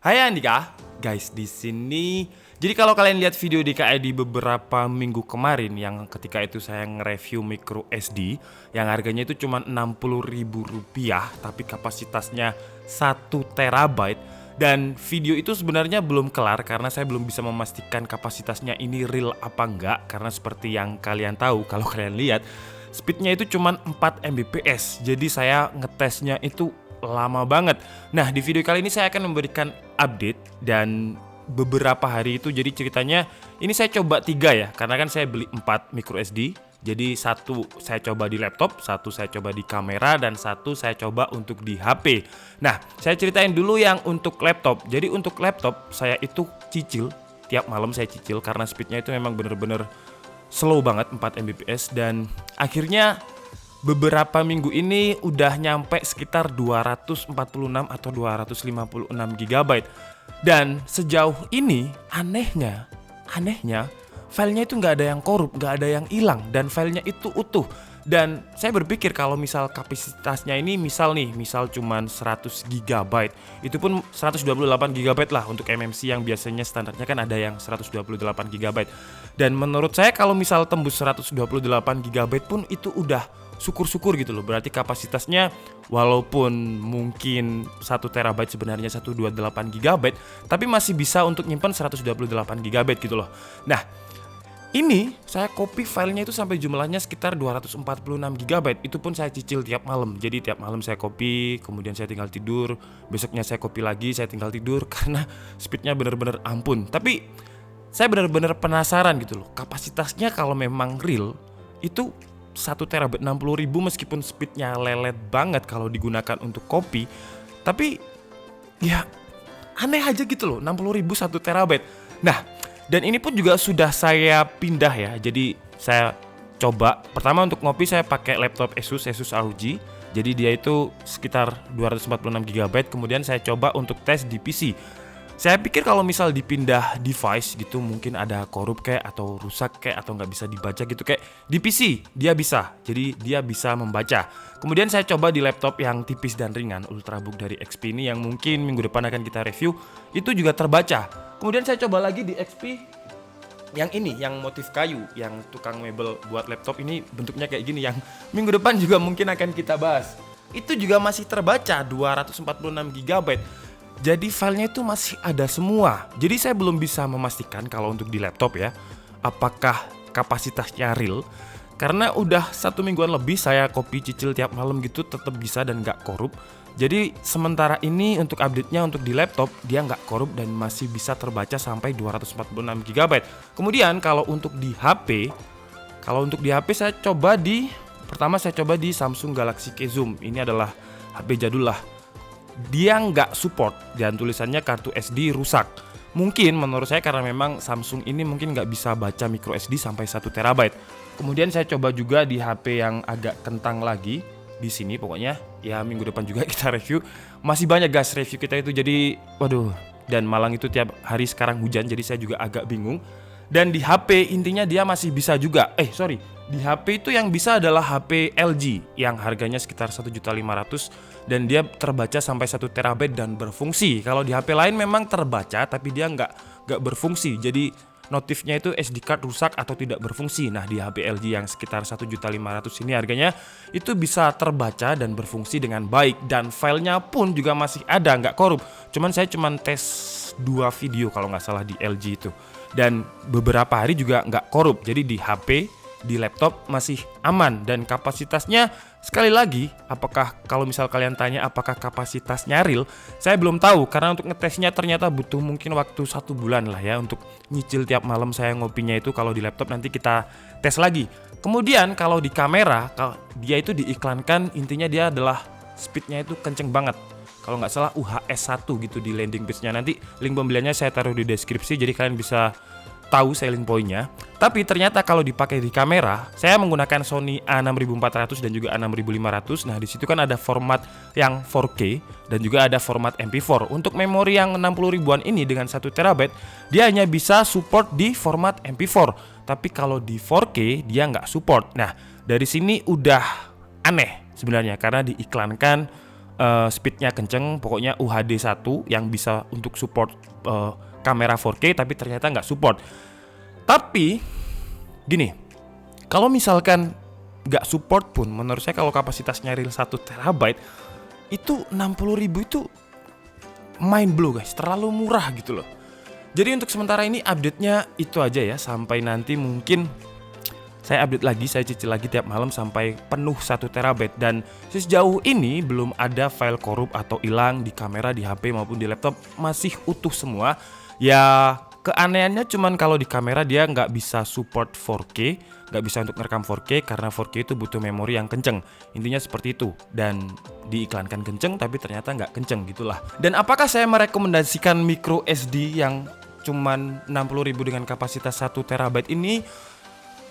Hai Andika, guys di sini. Jadi kalau kalian lihat video DKI di beberapa minggu kemarin yang ketika itu saya nge-review micro SD yang harganya itu cuma Rp60.000 tapi kapasitasnya 1 terabyte dan video itu sebenarnya belum kelar karena saya belum bisa memastikan kapasitasnya ini real apa enggak karena seperti yang kalian tahu kalau kalian lihat speednya itu cuma 4 Mbps. Jadi saya ngetesnya itu lama banget. Nah, di video kali ini saya akan memberikan update dan beberapa hari itu. Jadi ceritanya ini saya coba 3 ya, karena kan saya beli 4 micro SD. Jadi satu saya coba di laptop, satu saya coba di kamera, dan satu saya coba untuk di HP. Nah, saya ceritain dulu yang untuk laptop. Jadi untuk laptop saya itu cicil, tiap malam saya cicil karena speednya itu memang bener-bener slow banget 4 Mbps dan akhirnya beberapa minggu ini udah nyampe sekitar 246 atau 256 GB. Dan sejauh ini anehnya filenya itu nggak ada yang korup, nggak ada yang hilang dan filenya itu utuh. Dan saya berpikir kalau misal kapasitasnya ini misal cuman 100 GB, itu pun 128 GB lah untuk MMC yang biasanya standarnya kan ada yang 128 GB. Dan menurut saya kalau misal tembus 128 GB pun itu udah syukur-syukur gitu loh. Berarti kapasitasnya walaupun mungkin 1 terabyte sebenarnya 128 GB, tapi masih bisa untuk nyimpan 128 GB gitu loh. Nah, ini saya copy filenya itu sampai jumlahnya sekitar 246 GB. Itu pun saya cicil tiap malam. Jadi tiap malam saya copy, kemudian saya tinggal tidur. Besoknya saya copy lagi, saya tinggal tidur karena speednya bener-bener ampun. Tapi saya bener-bener penasaran gitu loh. Kapasitasnya kalau memang real itu 1 terabyte 60.000 meskipun speednya lelet banget kalau digunakan untuk copy. Tapi ya aneh aja gitu loh, 60.000 1 terabyte. Nah, dan ini pun juga sudah saya pindah ya. Jadi saya coba pertama untuk ngopi saya pakai laptop Asus ROG. Jadi dia itu sekitar 246 GB. Kemudian saya coba untuk tes di PC. Saya pikir kalau misal dipindah device gitu mungkin ada korup kayak atau rusak kayak atau nggak bisa dibaca gitu kayak di PC dia bisa, jadi dia bisa membaca. Kemudian saya coba di laptop yang tipis dan ringan Ultrabook dari XP ini yang mungkin minggu depan akan kita review, itu juga terbaca. Kemudian saya coba lagi di XP yang ini, yang motif kayu, yang tukang mebel buat laptop ini bentuknya kayak gini yang minggu depan juga mungkin akan kita bahas. Itu juga masih terbaca 246 GB. Jadi filenya itu masih ada semua. Jadi saya belum bisa memastikan kalau untuk di laptop ya, apakah kapasitasnya real. Karena udah 1 mingguan lebih saya copy cicil tiap malam gitu tetap bisa dan nggak korup. Jadi sementara ini untuk update-nya untuk di laptop dia nggak korup dan masih bisa terbaca sampai 246 GB. Kemudian kalau untuk di HP, saya coba pertama saya coba di Samsung Galaxy K Zoom. Ini adalah HP jadul lah. Dia nggak support dan tulisannya kartu SD rusak. Mungkin menurut saya karena memang Samsung ini mungkin nggak bisa baca micro SD sampai 1 terabyte. Kemudian saya coba juga di HP yang agak kentang lagi di sini pokoknya ya minggu depan juga kita review. Masih banyak guys review kita itu jadi waduh, dan Malang itu tiap hari sekarang hujan jadi saya juga agak bingung. Dan di HP intinya dia masih bisa juga. Di HP itu yang bisa adalah HP LG yang harganya sekitar 1.500.000 dan dia terbaca sampai 1 terabyte dan berfungsi. Kalau di HP lain memang terbaca tapi dia nggak berfungsi. Jadi notifnya itu SD card rusak atau tidak berfungsi. Nah, di HP LG yang sekitar 1.500.000 ini harganya itu bisa terbaca dan berfungsi dengan baik dan filenya pun juga masih ada, nggak korup. Saya tes 2 video kalau nggak salah di LG itu. Dan beberapa hari juga nggak korup. Jadi di HP, di laptop masih aman dan kapasitasnya sekali lagi, apakah kalau misal kalian tanya apakah kapasitasnya real, saya belum tahu karena untuk ngetesnya ternyata butuh mungkin waktu 1 bulan lah ya untuk nyicil tiap malam saya ngopinya itu. Kalau di laptop nanti kita tes lagi. Kemudian kalau di kamera, dia itu diiklankan intinya dia adalah speednya itu kenceng banget. Kalau nggak salah UHS 1 gitu di landing page-nya. Nanti link pembeliannya saya taruh di deskripsi jadi kalian bisa tahu selling point-nya. Tapi ternyata kalau dipakai di kamera, saya menggunakan Sony A6400 dan juga A6500. Nah, di situ kan ada format yang 4K dan juga ada format MP4. Untuk memori yang 60 ribuan ini dengan 1 terabyte, dia hanya bisa support di format MP4. Tapi kalau di 4K dia nggak support. Nah, dari sini udah aneh sebenarnya karena diiklankan speednya kenceng, pokoknya UHD 1 yang bisa untuk support kamera 4K, tapi ternyata nggak support. Tapi gini, kalau misalkan nggak support pun, menurut saya kalau kapasitasnya real 1 terabyte itu 60.000 itu mind blow guys, terlalu murah gitu loh. Jadi untuk sementara ini update-nya itu aja ya, sampai nanti mungkin saya update lagi, saya cicil lagi tiap malam sampai penuh 1 terabyte. Dan sejauh ini belum ada file korup atau hilang di kamera, di HP maupun di laptop, masih utuh semua. Ya keanehannya cuman kalau di kamera dia nggak bisa support 4K, nggak bisa untuk merekam 4K karena 4K itu butuh memori yang kenceng. Intinya seperti itu, dan diiklankan kenceng tapi ternyata nggak kenceng gitulah. Dan apakah saya merekomendasikan micro SD yang cuman 60.000 dengan kapasitas 1 terabyte ini?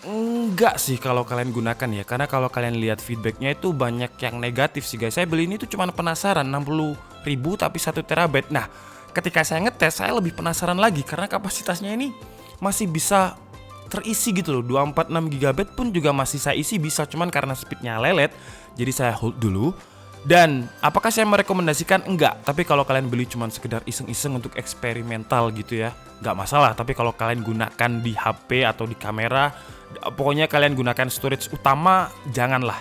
Enggak sih kalau kalian gunakan ya, karena kalau kalian lihat feedbacknya itu banyak yang negatif sih guys. Saya beli ini tuh cuma penasaran, 60.000 tapi 1 terabyte. Nah ketika saya ngetes saya lebih penasaran lagi karena kapasitasnya ini masih bisa terisi gitu loh. 246 GB pun juga masih saya isi bisa, cuman karena speednya lelet jadi saya hold dulu. Dan apakah saya merekomendasikan? Enggak. Tapi kalau kalian beli cuman sekedar iseng-iseng untuk eksperimental gitu ya, nggak masalah. Tapi kalau kalian gunakan di HP atau di kamera, pokoknya kalian gunakan storage utama, janganlah.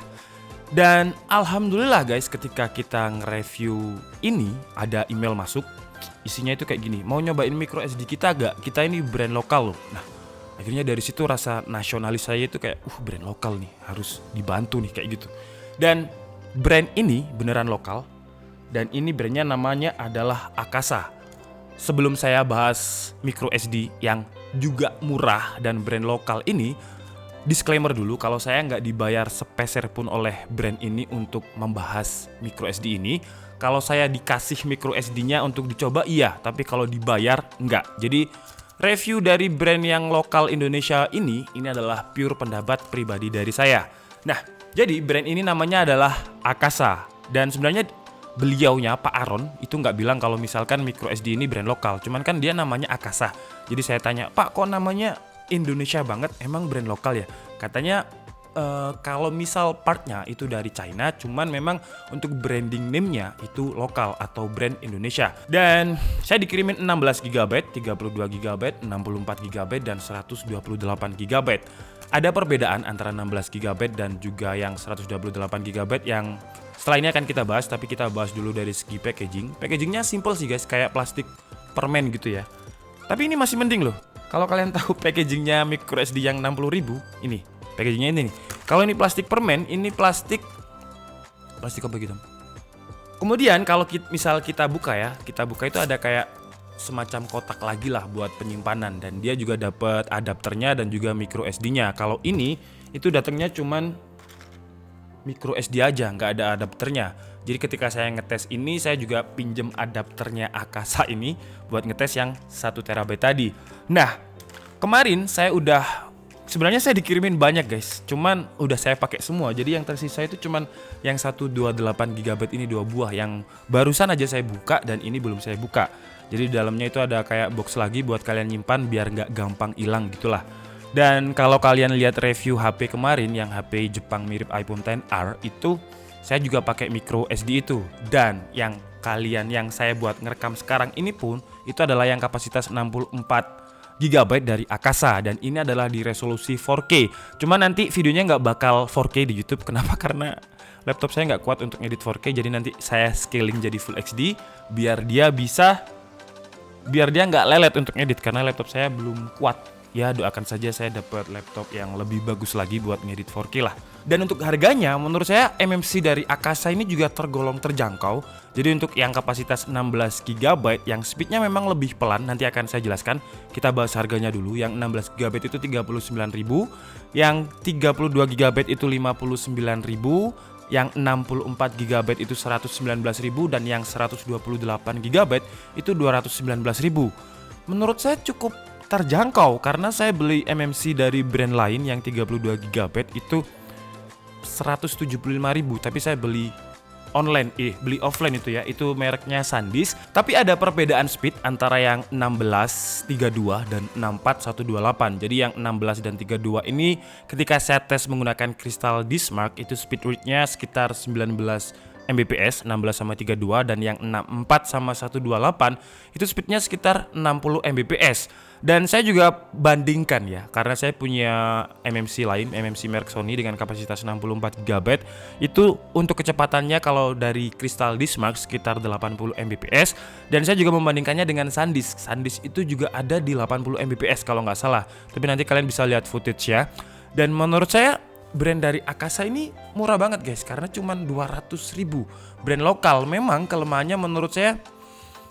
Dan alhamdulillah guys, ketika kita nge-review ini ada email masuk, isinya itu kayak gini, mau nyobain micro SD kita gak? Kita ini brand lokal loh. Nah akhirnya dari situ rasa nasionalis saya itu kayak brand lokal nih, harus dibantu nih kayak gitu. Dan brand ini beneran lokal, dan ini brandnya namanya adalah Akasa. Sebelum saya bahas micro SD yang juga murah dan brand lokal ini, disclaimer dulu kalau saya nggak dibayar sepeser pun oleh brand ini untuk membahas micro SD ini. Kalau saya dikasih micro SD-nya untuk dicoba iya, tapi kalau dibayar enggak. Jadi review dari brand yang lokal Indonesia ini adalah pure pendapat pribadi dari saya. Nah jadi brand ini namanya adalah Akasa, dan sebenarnya beliaunya Pak Aron itu nggak bilang kalau misalkan micro SD ini brand lokal, cuman kan dia namanya Akasa. Jadi saya tanya, Pak kok namanya Indonesia banget, emang brand lokal ya? Katanya kalau misal partnya itu dari China, cuman memang untuk branding name-nya itu lokal atau brand Indonesia. Dan saya dikirimin 16 GB, 32 GB, 64 GB, dan 128 GB. Ada perbedaan antara 16 GB dan juga yang 128 GB yang setelah ini akan kita bahas, tapi kita bahas dulu dari segi packaging. Packagingnya simple sih guys, kayak plastik permen gitu ya. Tapi ini masih mending loh. Kalau kalian tahu packagingnya micro SD yang 60.000, ini packagingnya ini nih. Kalau ini plastik permen, ini plastik apa gitu. Kemudian kalau misal kita buka itu ada kayak semacam kotak lagi lah buat penyimpanan, dan dia juga dapat adapternya dan juga micro SD-nya. Kalau ini itu datangnya cuman micro SD aja, nggak ada adapternya. Jadi ketika saya ngetes ini, saya juga pinjem adapternya Akasa ini buat ngetes yang 1 TB tadi. Nah, kemarin sebenarnya saya dikirimin banyak guys, cuman udah saya pakai semua. Jadi yang tersisa itu cuman yang 128 GB ini 2 buah yang barusan aja saya buka, dan ini belum saya buka. Jadi di dalamnya itu ada kayak box lagi buat kalian nyimpan biar nggak gampang hilang gitulah. Dan kalau kalian lihat review HP kemarin yang HP Jepang mirip iPhone XR itu, saya juga pakai micro SD itu. Dan yang saya buat ngerekam sekarang ini pun itu adalah yang kapasitas 64 GB dari Akasa, dan ini adalah di resolusi 4K. Cuma nanti videonya nggak bakal 4K di YouTube. Kenapa? Karena laptop saya nggak kuat untuk edit 4K. Jadi nanti saya scaling jadi Full HD biar dia nggak lelet untuk edit, karena laptop saya belum kuat. Ya doakan saja saya dapat laptop yang lebih bagus lagi buat ngedit 4K lah. Dan untuk harganya menurut saya MMC dari Akasa ini juga tergolong terjangkau. Jadi untuk yang kapasitas 16 GB yang speednya memang lebih pelan, nanti akan saya jelaskan. Kita bahas harganya dulu. Yang 16 GB itu 39.000, yang 32 GB itu 59.000, yang 64 GB itu 119.000, dan yang 128 GB itu 219.000. Menurut saya cukup terjangkau karena saya beli MMC dari brand lain yang 32 GB itu 175.000, tapi saya beli offline itu ya, itu mereknya SanDisk. Tapi ada perbedaan speed antara yang 1632 dan 64128. Jadi yang 16 dan 32 ini ketika saya tes menggunakan Crystal Diskmark itu speed rate-nya sekitar 19 Mbps 16 sama 32, dan yang 64 sama 128 itu speednya sekitar 60 Mbps. Dan saya juga bandingkan ya, karena saya punya MMC lain, MMC merek Sony dengan kapasitas 64 GB. Itu untuk kecepatannya kalau dari Crystal Dismark sekitar 80 Mbps, dan saya juga membandingkannya dengan SanDisk. SanDisk itu juga ada di 80 Mbps kalau nggak salah. Tapi nanti kalian bisa lihat footage ya. Dan menurut saya brand dari Akasa ini murah banget guys, karena cuma 200.000. Brand lokal. Memang kelemahannya menurut saya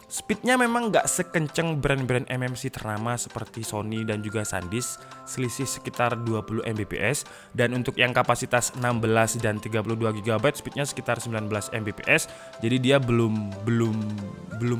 speednya memang nggak sekenceng brand-brand MMC ternama seperti Sony dan juga SanDisk, selisih sekitar 20 Mbps. Dan untuk yang kapasitas 16 dan 32 GB speednya sekitar 19 Mbps. Jadi dia belum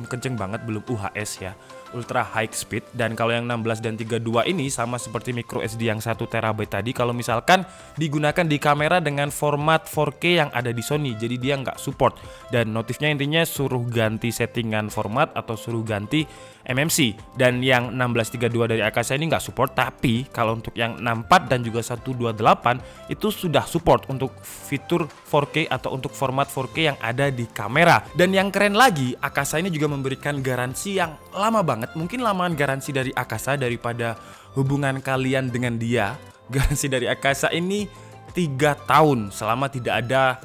kenceng banget, belum UHS ya, ultra high speed. Dan kalau yang 16 dan 32 ini sama seperti micro SD yang 1 TB tadi, kalau misalkan digunakan di kamera dengan format 4K yang ada di Sony, jadi dia nggak support. Dan notifnya intinya suruh ganti settingan format atau suruh ganti MMC. Dan yang 1632 dari Akasa ini nggak support, tapi kalau untuk yang 64 dan juga 128 itu sudah support untuk fitur 4K atau untuk format 4K yang ada di kamera. Dan yang keren lagi, Akasa ini juga memberikan garansi yang lama banget, mungkin lamaan garansi dari Akasa daripada hubungan kalian dengan dia. Garansi dari Akasa ini 3 tahun selama tidak ada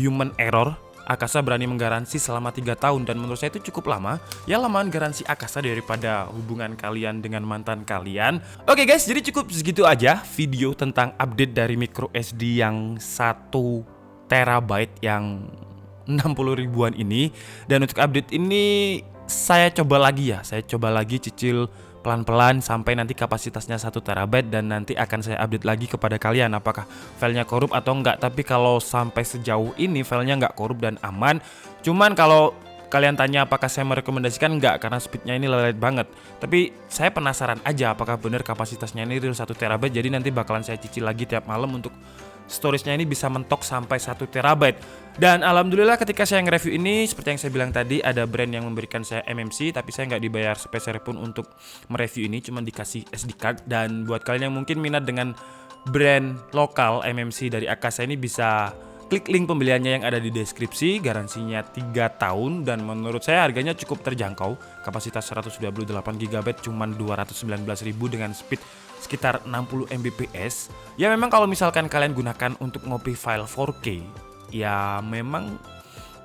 human error. Akasa berani menggaransi selama 3 tahun, dan menurut saya itu cukup lama. Ya lamaan garansi Akasa daripada hubungan kalian dengan mantan kalian. Oke guys, jadi cukup segitu aja video tentang update dari micro SD yang 1 TB yang 60 ribuan ini. Dan untuk update ini saya coba lagi cicil pelan-pelan sampai nanti kapasitasnya 1 TB, dan nanti akan saya update lagi kepada kalian apakah filenya korup atau enggak. Tapi kalau sampai sejauh ini filenya enggak korup dan aman. Cuman kalau kalian tanya apakah saya merekomendasikan, enggak, karena speednya ini lelet banget. Tapi saya penasaran aja apakah benar kapasitasnya ini real 1 TB. Jadi nanti bakalan saya cicil lagi tiap malam untuk storage-nya ini bisa mentok sampai 1 TB. Dan alhamdulillah ketika saya nge-review ini, seperti yang saya bilang tadi, ada brand yang memberikan saya MMC, tapi saya nggak dibayar sepeser pun untuk mereview ini, cuma dikasih SD card. Dan buat kalian yang mungkin minat dengan brand lokal MMC dari Akasa ini, bisa klik link pembeliannya yang ada di deskripsi. Garansinya 3 tahun, dan menurut saya harganya cukup terjangkau. Kapasitas 128 GB cuma 219.000 dengan speed sekitar 60 Mbps. Ya memang kalau misalkan kalian gunakan untuk ngopi file 4K, ya memang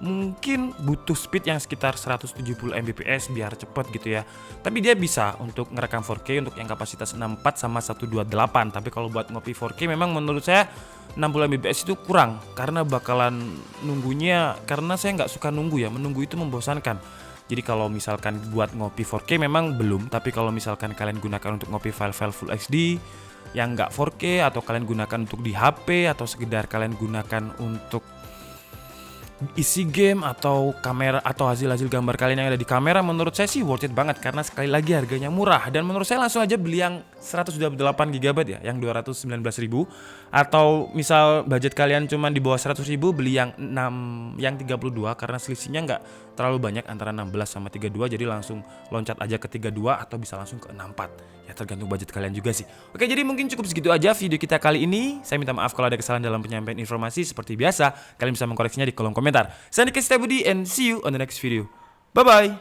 mungkin butuh speed yang sekitar 170 Mbps biar cepet gitu ya. Tapi dia bisa untuk ngerekam 4K untuk yang kapasitas 64 sama 128. Tapi kalau buat ngopi 4K memang menurut saya 60 Mbps itu kurang, karena bakalan nunggunya, karena saya nggak suka nunggu ya, menunggu itu membosankan. Jadi kalau misalkan buat ngopi 4K memang belum, tapi kalau misalkan kalian gunakan untuk ngopi file-file Full HD yang nggak 4K, atau kalian gunakan untuk di HP, atau sekedar kalian gunakan untuk isi game atau kamera atau hasil-hasil gambar kalian yang ada di kamera, menurut saya sih worth it banget, karena sekali lagi harganya murah. Dan menurut saya langsung aja beli yang 128 GB ya, yang 219.000. Atau misal budget kalian cuma di bawah 100.000, beli yang 32, karena selisihnya nggak terlalu banyak antara 16 sama 32, jadi langsung loncat aja ke 32 atau bisa langsung ke 64. Ya tergantung budget kalian juga sih. Oke, jadi mungkin cukup segitu aja video kita kali ini. Saya minta maaf kalau ada kesalahan dalam penyampaian informasi. Seperti biasa, kalian bisa mengkoreksinya di kolom komentar. Saya Niki Setiabudi and see you on the next video. Bye bye.